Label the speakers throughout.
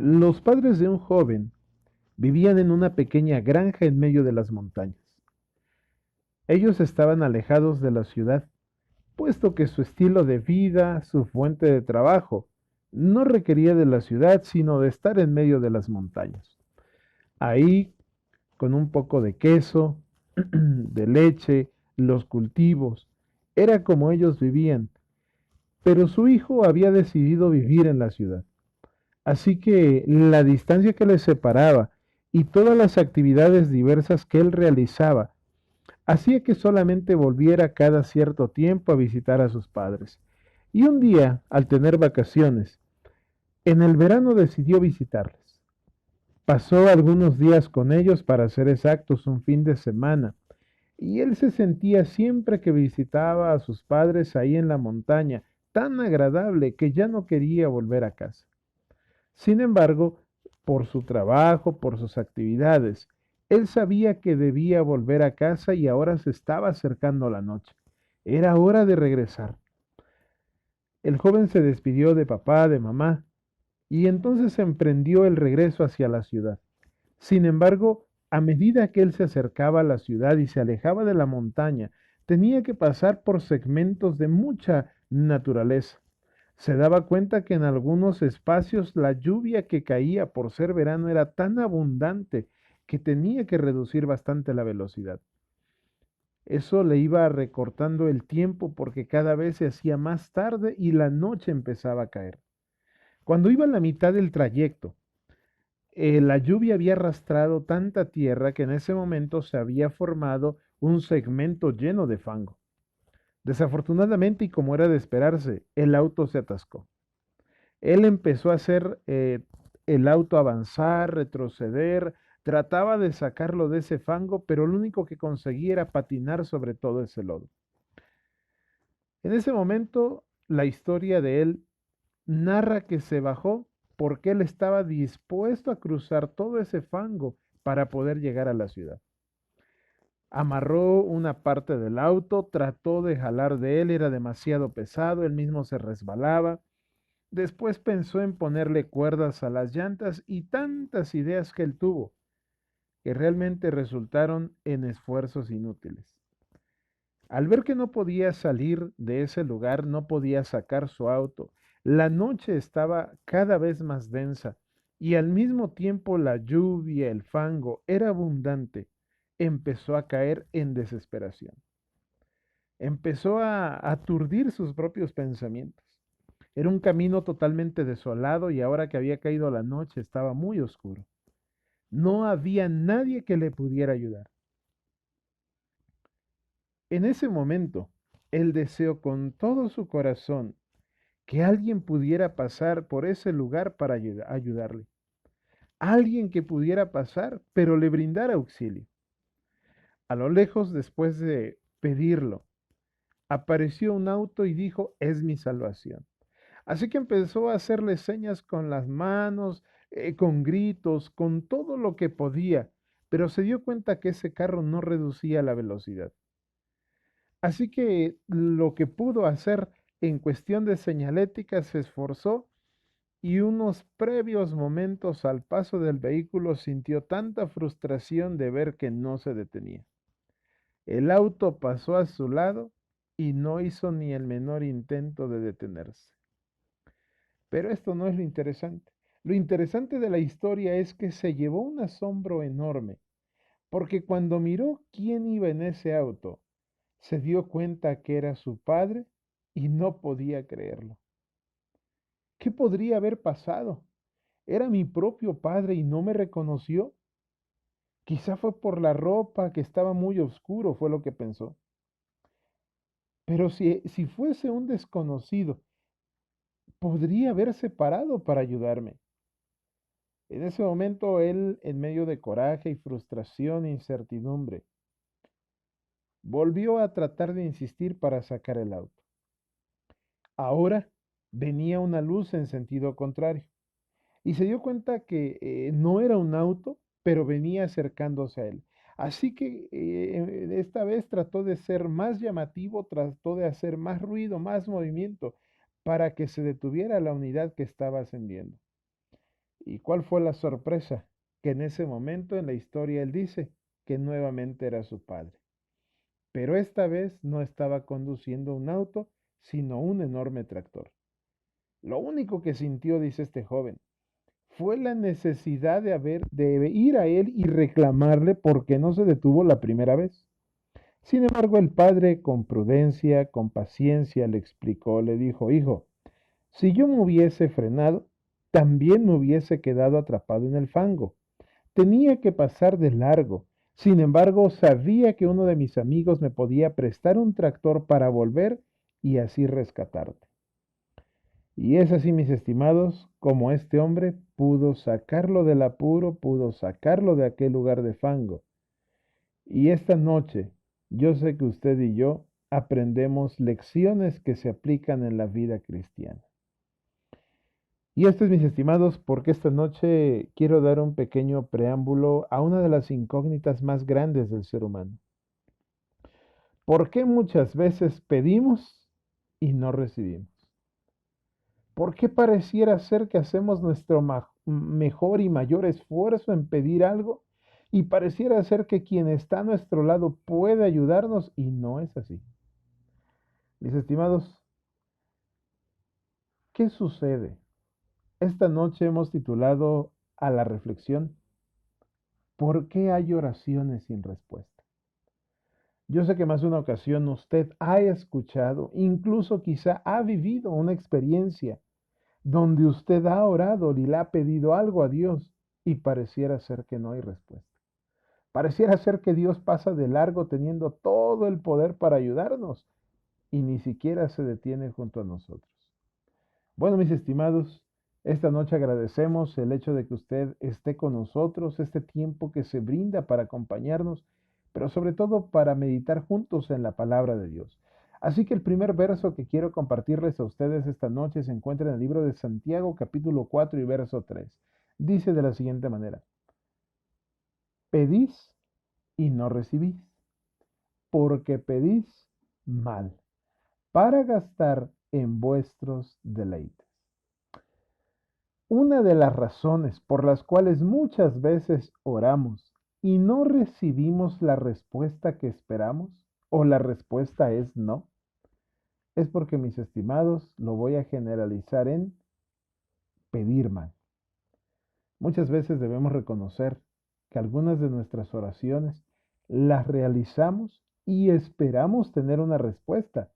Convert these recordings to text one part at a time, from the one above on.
Speaker 1: Los padres de un joven vivían en una pequeña granja en medio de las montañas. Ellos estaban alejados de la ciudad, puesto que su estilo de vida, su fuente de trabajo, no requería de la ciudad, sino de estar en medio de las montañas. Ahí, con un poco de queso, de leche, los cultivos, era como ellos vivían, pero su hijo había decidido vivir en la ciudad. Así que la distancia que les separaba y todas las actividades diversas que él realizaba hacía que solamente volviera cada cierto tiempo a visitar a sus padres. Y un día, al tener vacaciones, en el verano decidió visitarles. Pasó algunos días con ellos, para ser exactos, un fin de semana, y él se sentía siempre que visitaba a sus padres ahí en la montaña tan agradable que ya no quería volver a casa. Sin embargo, por su trabajo, por sus actividades, él sabía que debía volver a casa y ahora se estaba acercando la noche. Era hora de regresar. El joven se despidió de papá, de mamá, y entonces emprendió el regreso hacia la ciudad. Sin embargo, a medida que él se acercaba a la ciudad y se alejaba de la montaña, tenía que pasar por segmentos de mucha naturaleza. Se daba cuenta que en algunos espacios la lluvia que caía por ser verano era tan abundante que tenía que reducir bastante la velocidad. Eso le iba recortando el tiempo porque cada vez se hacía más tarde y la noche empezaba a caer. Cuando iba a la mitad del trayecto, la lluvia había arrastrado tanta tierra que en ese momento se había formado un segmento lleno de fango. Desafortunadamente, y como era de esperarse, el auto se atascó. Él empezó a hacer el auto avanzar, retroceder, trataba de sacarlo de ese fango, pero lo único que conseguía era patinar sobre todo ese lodo. En ese momento, la historia de él narra que se bajó porque él estaba dispuesto a cruzar todo ese fango para poder llegar a la ciudad. Amarró una parte del auto, trató de jalar de él, era demasiado pesado, él mismo se resbalaba. Después pensó en ponerle cuerdas a las llantas y tantas ideas que él tuvo, que realmente resultaron en esfuerzos inútiles. Al ver que no podía salir de ese lugar, no podía sacar su auto, la noche estaba cada vez más densa y al mismo tiempo la lluvia, el fango era abundante, empezó a caer en desesperación. Empezó a aturdir sus propios pensamientos. Era un camino totalmente desolado y ahora que había caído la noche estaba muy oscuro. No había nadie que le pudiera ayudar. En ese momento, él deseó con todo su corazón que alguien pudiera pasar por ese lugar para ayudarle. Alguien que pudiera pasar, pero le brindara auxilio. A lo lejos, después de pedirlo, apareció un auto y dijo, es mi salvación. Así que empezó a hacerle señas con las manos, con gritos, con todo lo que podía, pero se dio cuenta que ese carro no reducía la velocidad. Así que lo que pudo hacer en cuestión de señalética se esforzó y unos previos momentos al paso del vehículo sintió tanta frustración de ver que no se detenía. El auto pasó a su lado y no hizo ni el menor intento de detenerse. Pero esto no es lo interesante. Lo interesante de la historia es que se llevó un asombro enorme, porque cuando miró quién iba en ese auto, se dio cuenta que era su padre y no podía creerlo. ¿Qué podría haber pasado? ¿Era mi propio padre y no me reconoció? Quizá fue por la ropa, que estaba muy oscuro, fue lo que pensó. Pero si fuese un desconocido, podría haberse parado para ayudarme. En ese momento él, en medio de coraje y frustración e incertidumbre, volvió a tratar de insistir para sacar el auto. Ahora venía una luz en sentido contrario y se dio cuenta que no era un auto, pero venía acercándose a él. Así que esta vez trató de ser más llamativo, trató de hacer más ruido, más movimiento, para que se detuviera la unidad que estaba ascendiendo. ¿Y cuál fue la sorpresa? Que en ese momento en la historia él dice que nuevamente era su padre. Pero esta vez no estaba conduciendo un auto, sino un enorme tractor. Lo único que sintió, dice este joven, fue la necesidad de ir a él y reclamarle por qué no se detuvo la primera vez. Sin embargo, el padre, con prudencia, con paciencia, le explicó, le dijo, hijo, si yo me hubiese frenado, también me hubiese quedado atrapado en el fango. Tenía que pasar de largo. Sin embargo, sabía que uno de mis amigos me podía prestar un tractor para volver y así rescatarte. Y es así, mis estimados, como este hombre pudo sacarlo del apuro, pudo sacarlo de aquel lugar de fango. Y esta noche, yo sé que usted y yo aprendemos lecciones que se aplican en la vida cristiana. Y esto es, mis estimados, porque esta noche quiero dar un pequeño preámbulo a una de las incógnitas más grandes del ser humano. ¿Por qué muchas veces pedimos y no recibimos? ¿Por qué pareciera ser que hacemos nuestro mejor y mayor esfuerzo en pedir algo y pareciera ser que quien está a nuestro lado puede ayudarnos y no es así? Mis estimados, ¿qué sucede? Esta noche hemos titulado a la reflexión, ¿por qué hay oraciones sin respuesta? Yo sé que más de una ocasión usted ha escuchado, incluso quizá ha vivido una experiencia donde usted ha orado y le ha pedido algo a Dios y pareciera ser que no hay respuesta. Pareciera ser que Dios pasa de largo teniendo todo el poder para ayudarnos y ni siquiera se detiene junto a nosotros. Bueno, mis estimados, esta noche agradecemos el hecho de que usted esté con nosotros, este tiempo que se brinda para acompañarnos, pero sobre todo para meditar juntos en la palabra de Dios. Así que el primer verso que quiero compartirles a ustedes esta noche se encuentra en el libro de Santiago, capítulo 4 y verso 3. Dice de la siguiente manera, pedís y no recibís, porque pedís mal, para gastar en vuestros deleites. Una de las razones por las cuales muchas veces oramos y no recibimos la respuesta que esperamos, o la respuesta es no, es porque, mis estimados, lo voy a generalizar en pedir mal. Muchas veces debemos reconocer que algunas de nuestras oraciones las realizamos y esperamos tener una respuesta,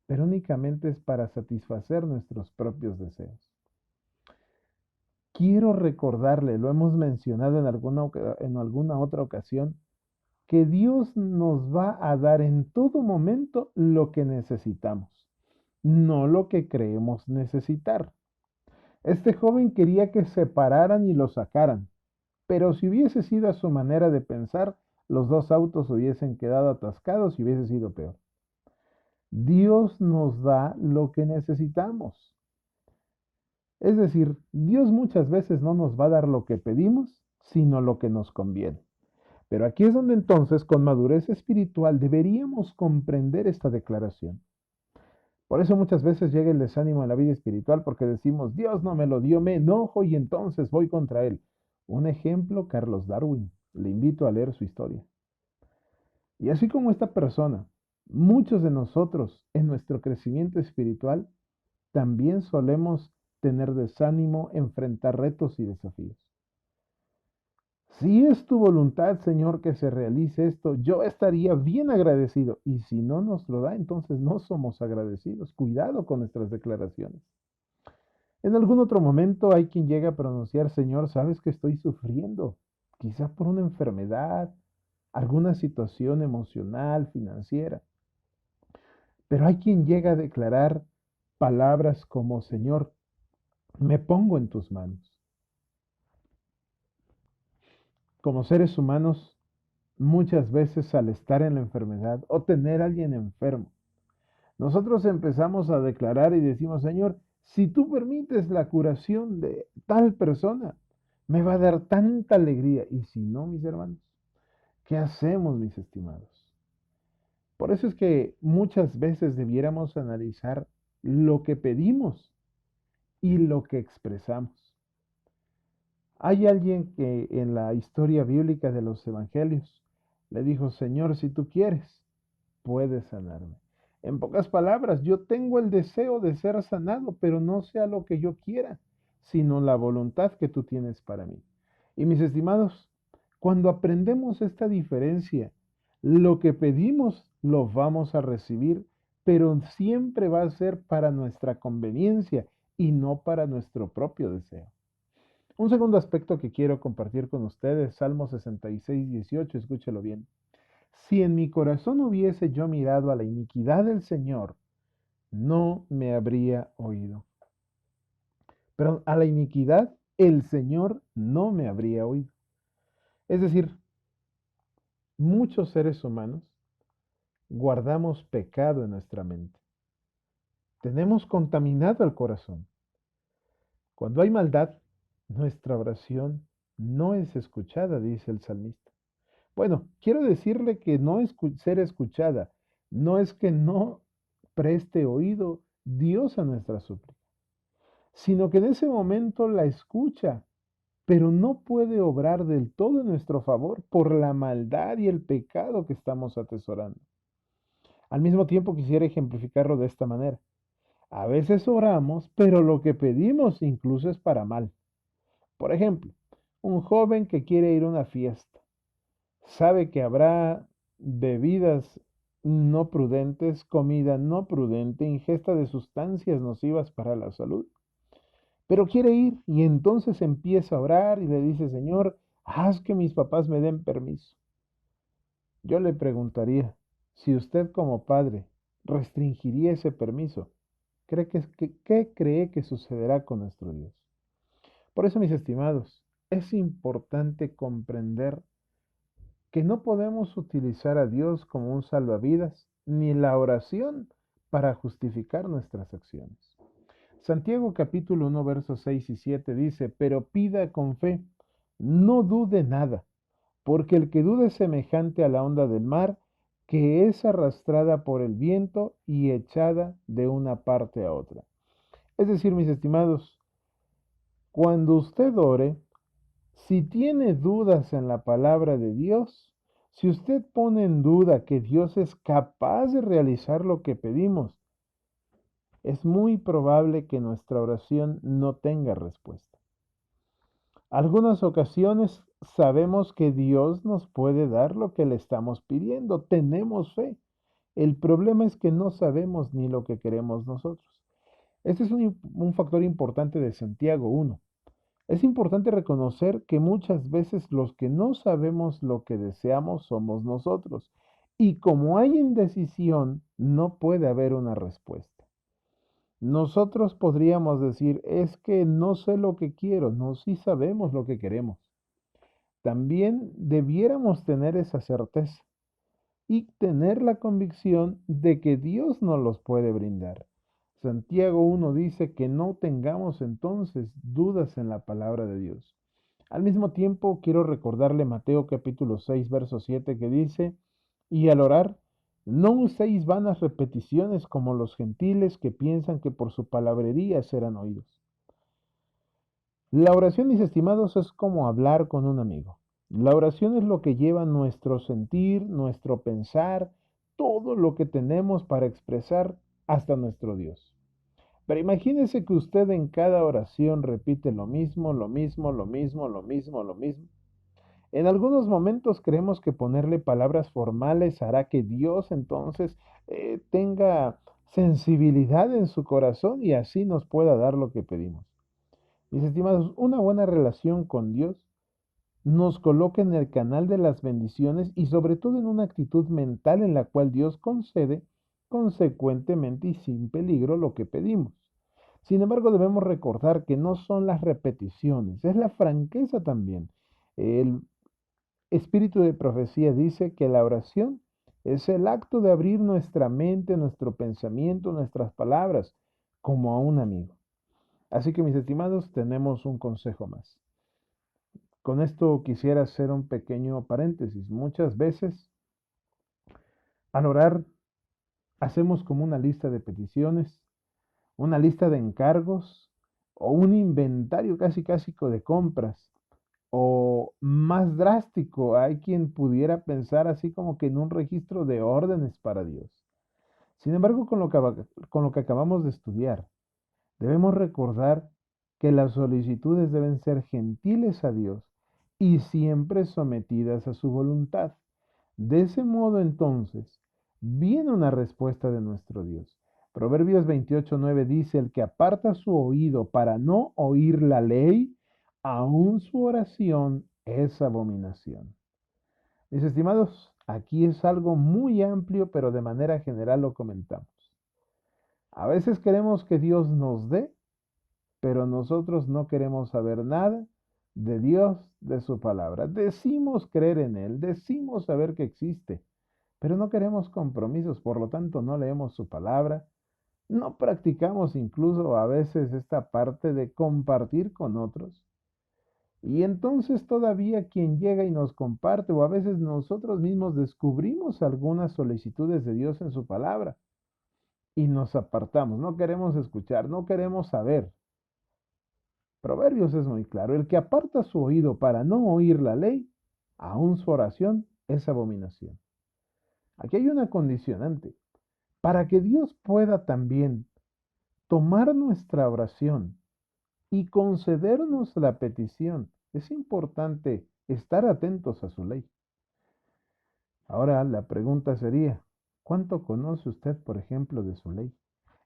Speaker 1: pero únicamente es para satisfacer nuestros propios deseos. Quiero recordarle, lo hemos mencionado en alguna otra ocasión, que Dios nos va a dar en todo momento lo que necesitamos, no lo que creemos necesitar. Este joven quería que se pararan y lo sacaran, pero si hubiese sido a su manera de pensar, los dos autos hubiesen quedado atascados y hubiese sido peor. Dios nos da lo que necesitamos. Es decir, Dios muchas veces no nos va a dar lo que pedimos, sino lo que nos conviene. Pero aquí es donde entonces, con madurez espiritual, deberíamos comprender esta declaración. Por eso muchas veces llega el desánimo en la vida espiritual porque decimos, Dios no me lo dio, me enojo y entonces voy contra Él. Un ejemplo, Carlos Darwin. Le invito a leer su historia. Y así como esta persona, muchos de nosotros en nuestro crecimiento espiritual también solemos tener desánimo, enfrentar retos y desafíos. Si es tu voluntad, Señor, que se realice esto, yo estaría bien agradecido. Y si no nos lo da, entonces no somos agradecidos. Cuidado con nuestras declaraciones. En algún otro momento hay quien llega a pronunciar, Señor, sabes que estoy sufriendo, quizá por una enfermedad, alguna situación emocional, financiera. Pero hay quien llega a declarar palabras como, Señor, me pongo en tus manos. Como seres humanos, muchas veces al estar en la enfermedad o tener a alguien enfermo, nosotros empezamos a declarar y decimos, Señor, si tú permites la curación de tal persona, me va a dar tanta alegría. Y si no, mis hermanos, ¿qué hacemos, mis estimados? Por eso es que muchas veces debiéramos analizar lo que pedimos y lo que expresamos. Hay alguien que en la historia bíblica de los evangelios le dijo, Señor, si tú quieres, puedes sanarme. En pocas palabras, yo tengo el deseo de ser sanado, pero no sea lo que yo quiera, sino la voluntad que tú tienes para mí. Y mis estimados, cuando aprendemos esta diferencia, lo que pedimos lo vamos a recibir, pero siempre va a ser para nuestra conveniencia y no para nuestro propio deseo. Un segundo aspecto que quiero compartir con ustedes, Salmo 66:18, escúchelo bien. Si en mi corazón hubiese yo mirado a la iniquidad del Señor, no me habría oído. Pero a la iniquidad el Señor no me habría oído. Es decir, muchos seres humanos guardamos pecado en nuestra mente. Tenemos contaminado el corazón. Cuando hay maldad, nuestra oración no es escuchada, dice el salmista. Bueno, quiero decirle que no es ser escuchada, no es que no preste oído Dios a nuestra súplica, sino que en ese momento la escucha, pero no puede obrar del todo en nuestro favor por la maldad y el pecado que estamos atesorando. Al mismo tiempo quisiera ejemplificarlo de esta manera. A veces oramos, pero lo que pedimos incluso es para mal. Por ejemplo, un joven que quiere ir a una fiesta, sabe que habrá bebidas no prudentes, comida no prudente, ingesta de sustancias nocivas para la salud, pero quiere ir y entonces empieza a orar y le dice, Señor, haz que mis papás me den permiso. Yo le preguntaría, si usted como padre restringiría ese permiso, ¿qué cree que sucederá con nuestro Dios? Por eso, mis estimados, es importante comprender que no podemos utilizar a Dios como un salvavidas ni la oración para justificar nuestras acciones. Santiago capítulo 1 versos 6 y 7 dice, pero pida con fe, no dude nada, porque el que dude es semejante a la onda del mar, que es arrastrada por el viento y echada de una parte a otra. Es decir, mis estimados, cuando usted ore, si tiene dudas en la palabra de Dios, si usted pone en duda que Dios es capaz de realizar lo que pedimos, es muy probable que nuestra oración no tenga respuesta. Algunas ocasiones sabemos que Dios nos puede dar lo que le estamos pidiendo, tenemos fe. El problema es que no sabemos ni lo que queremos nosotros. Este es un factor importante de Santiago 1. Es importante reconocer que muchas veces los que no sabemos lo que deseamos somos nosotros. Y como hay indecisión, no puede haber una respuesta. Nosotros podríamos decir, es que no sé lo que quiero, no, sí sabemos lo que queremos. También debiéramos tener esa certeza y tener la convicción de que Dios nos los puede brindar. Santiago 1 dice que no tengamos entonces dudas en la palabra de Dios. Al mismo tiempo, quiero recordarle Mateo capítulo 6, verso 7 que dice, y al orar, no uséis vanas repeticiones como los gentiles que piensan que por su palabrería serán oídos. La oración, mis estimados, es como hablar con un amigo. La oración es lo que lleva nuestro sentir, nuestro pensar, todo lo que tenemos para expresar hasta nuestro Dios. Pero imagínese que usted en cada oración repite lo mismo, lo mismo, lo mismo, lo mismo, lo mismo. En algunos momentos creemos que ponerle palabras formales hará que Dios entonces tenga sensibilidad en su corazón y así nos pueda dar lo que pedimos. Mis estimados, una buena relación con Dios nos coloca en el canal de las bendiciones y sobre todo en una actitud mental en la cual Dios concede consecuentemente y sin peligro lo que pedimos. Sin embargo, debemos recordar que no son las repeticiones, es la franqueza también. El espíritu de profecía dice que la oración es el acto de abrir nuestra mente, nuestro pensamiento, nuestras palabras, como a un amigo. Así que mis estimados, tenemos un consejo más. Con esto quisiera hacer un pequeño paréntesis. Muchas veces al orar hacemos como una lista de peticiones, una lista de encargos o un inventario casi casi de compras. O más drástico, hay quien pudiera pensar así como que en un registro de órdenes para Dios. Sin embargo, con lo que acabamos de estudiar, debemos recordar que las solicitudes deben ser gentiles a Dios y siempre sometidas a su voluntad. De ese modo, entonces, viene una respuesta de nuestro Dios. Proverbios 28:9 dice, el que aparta su oído para no oír la ley, aún su oración es abominación. Mis estimados, aquí es algo muy amplio, pero de manera general lo comentamos. A veces queremos que Dios nos dé, pero nosotros no queremos saber nada de Dios, de su palabra. Decimos creer en Él, decimos saber que existe, pero no queremos compromisos, por lo tanto no leemos su palabra, no practicamos incluso a veces esta parte de compartir con otros. Y entonces todavía quien llega y nos comparte, o a veces nosotros mismos descubrimos algunas solicitudes de Dios en su palabra y nos apartamos, no queremos escuchar, no queremos saber. Proverbios es muy claro, el que aparta su oído para no oír la ley, aún su oración es abominación. Aquí hay una condicionante. Para que Dios pueda también tomar nuestra oración y concedernos la petición, es importante estar atentos a su ley. Ahora la pregunta sería, ¿cuánto conoce usted, por ejemplo, de su ley?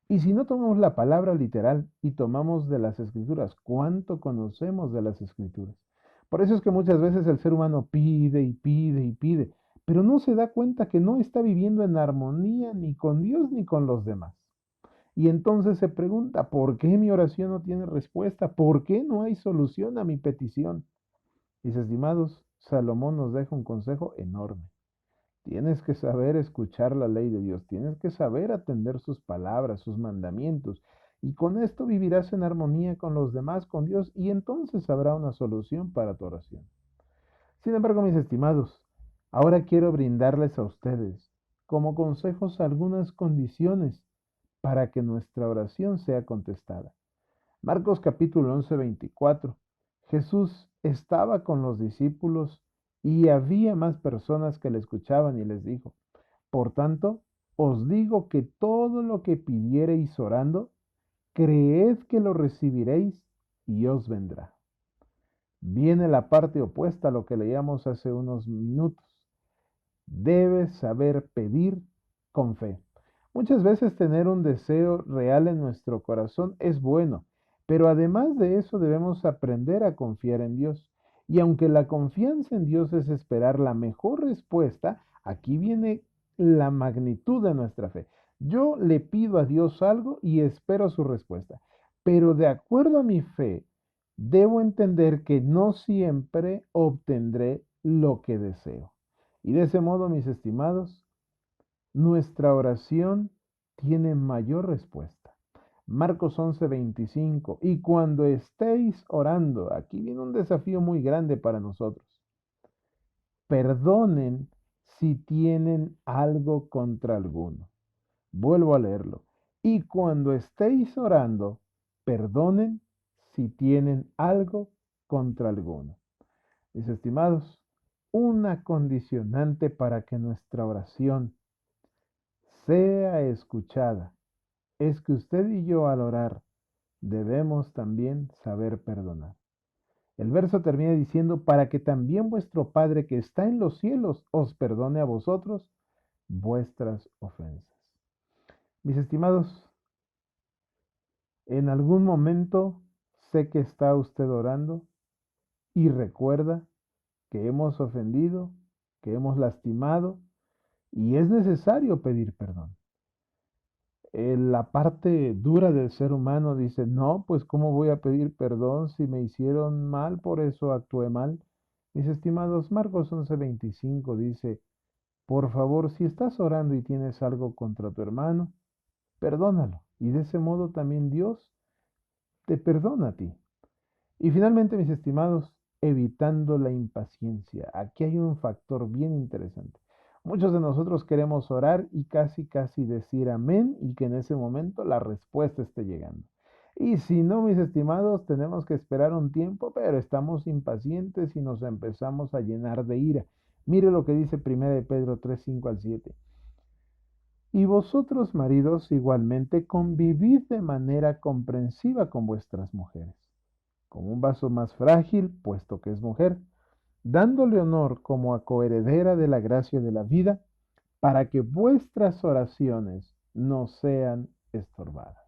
Speaker 1: Y si no tomamos la palabra literal y tomamos de las escrituras, ¿cuánto conocemos de las escrituras? Por eso es que muchas veces el ser humano pide y pide y pide, pero no se da cuenta que no está viviendo en armonía ni con Dios ni con los demás. Y entonces se pregunta, ¿por qué mi oración no tiene respuesta? ¿Por qué no hay solución a mi petición? Mis estimados, Salomón nos deja un consejo enorme. Tienes que saber escuchar la ley de Dios, tienes que saber atender sus palabras, sus mandamientos, y con esto vivirás en armonía con los demás, con Dios, y entonces habrá una solución para tu oración. Sin embargo, mis estimados, ahora quiero brindarles a ustedes como consejos algunas condiciones para que nuestra oración sea contestada. Marcos capítulo 11, 24. Jesús estaba con los discípulos y había más personas que le escuchaban y les dijo, por tanto, os digo que todo lo que pidiereis orando, creed que lo recibiréis y os vendrá. Viene la parte opuesta a lo que leíamos hace unos minutos. Debes saber pedir con fe. Muchas veces tener un deseo real en nuestro corazón es bueno, pero además de eso debemos aprender a confiar en Dios. Y aunque la confianza en Dios es esperar la mejor respuesta, aquí viene la magnitud de nuestra fe. Yo le pido a Dios algo y espero su respuesta, pero de acuerdo a mi fe, debo entender que no siempre obtendré lo que deseo. Y de ese modo, mis estimados, nuestra oración tiene mayor respuesta. Marcos 11:25. Y cuando estéis orando, aquí viene un desafío muy grande para nosotros. Perdonen si tienen algo contra alguno. Vuelvo a leerlo. Y cuando estéis orando, perdonen si tienen algo contra alguno. Mis estimados, una condicionante para que nuestra oración sea escuchada es que usted y yo al orar debemos también saber perdonar. El verso termina diciendo, para que también vuestro Padre que está en los cielos os perdone a vosotros vuestras ofensas. Mis estimados, en algún momento sé que está usted orando y recuerda que hemos ofendido, que hemos lastimado y es necesario pedir perdón. La parte dura del ser humano dice, no, pues ¿cómo voy a pedir perdón si me hicieron mal, por eso actué mal? Mis estimados, Marcos 11:25 dice, por favor, si estás orando y tienes algo contra tu hermano, perdónalo. Y de ese modo también Dios te perdona a ti. Y finalmente, mis estimados, evitando la impaciencia. Aquí hay un factor bien interesante. Muchos de nosotros queremos orar y casi decir amén y que en ese momento la respuesta esté llegando. Y si no, mis estimados, tenemos que esperar un tiempo, pero estamos impacientes y nos empezamos a llenar de ira. Mire lo que dice 1 Pedro 3, 5 al 7. Y vosotros, maridos, igualmente convivid de manera comprensiva con vuestras mujeres, como un vaso más frágil, puesto que es mujer, dándole honor como a coheredera de la gracia de la vida, para que vuestras oraciones no sean estorbadas.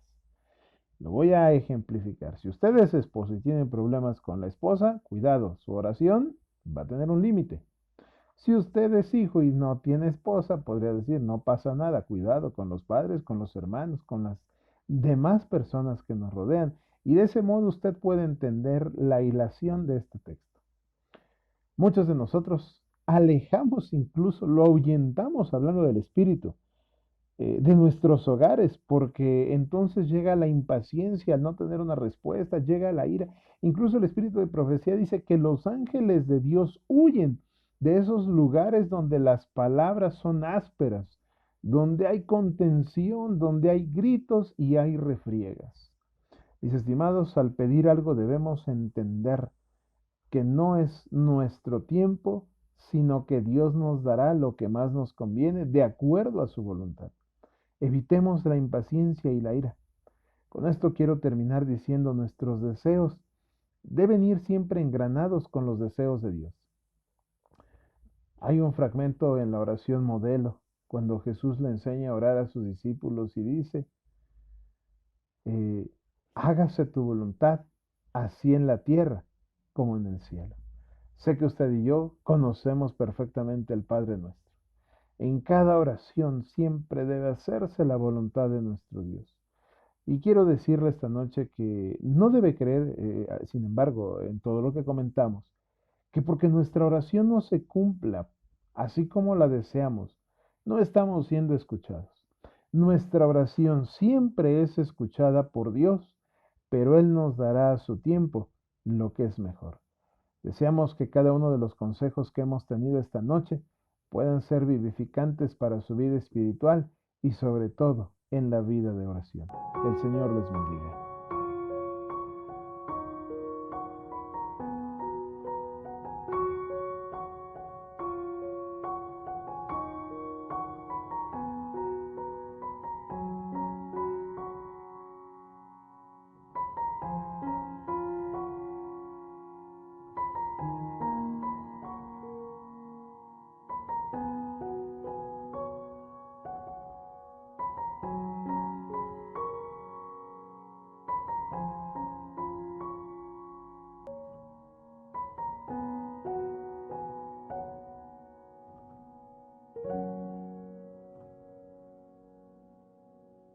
Speaker 1: Lo voy a ejemplificar. Si usted es esposo y tiene problemas con la esposa, cuidado, su oración va a tener un límite. Si usted es hijo y no tiene esposa, podría decir, no pasa nada, cuidado con los padres, con los hermanos, con las demás personas que nos rodean. Y de ese modo usted puede entender la hilación de este texto. Muchos de nosotros alejamos incluso, lo ahuyentamos hablando del espíritu, de nuestros hogares, porque entonces llega la impaciencia al no tener una respuesta, llega la ira. Incluso el espíritu de profecía dice que los ángeles de Dios huyen de esos lugares donde las palabras son ásperas, donde hay contención, donde hay gritos y hay refriegas. Mis estimados, al pedir algo debemos entender que no es nuestro tiempo, sino que Dios nos dará lo que más nos conviene de acuerdo a su voluntad. Evitemos la impaciencia y la ira. Con esto quiero terminar diciendo nuestros deseos deben ir siempre engranados con los deseos de Dios. Hay un fragmento en la oración modelo cuando Jesús le enseña a orar a sus discípulos y dice, eh, hágase tu voluntad, así en la tierra como en el cielo. Sé que usted y yo conocemos perfectamente al Padre nuestro. En cada oración siempre debe hacerse la voluntad de nuestro Dios. Y quiero decirle esta noche que no debe creer, sin embargo, en todo lo que comentamos, que porque nuestra oración no se cumpla así como la deseamos, no estamos siendo escuchados. Nuestra oración siempre es escuchada por Dios, pero Él nos dará a su tiempo lo que es mejor. Deseamos que cada uno de los consejos que hemos tenido esta noche puedan ser vivificantes para su vida espiritual y sobre todo en la vida de oración. Que el Señor les bendiga.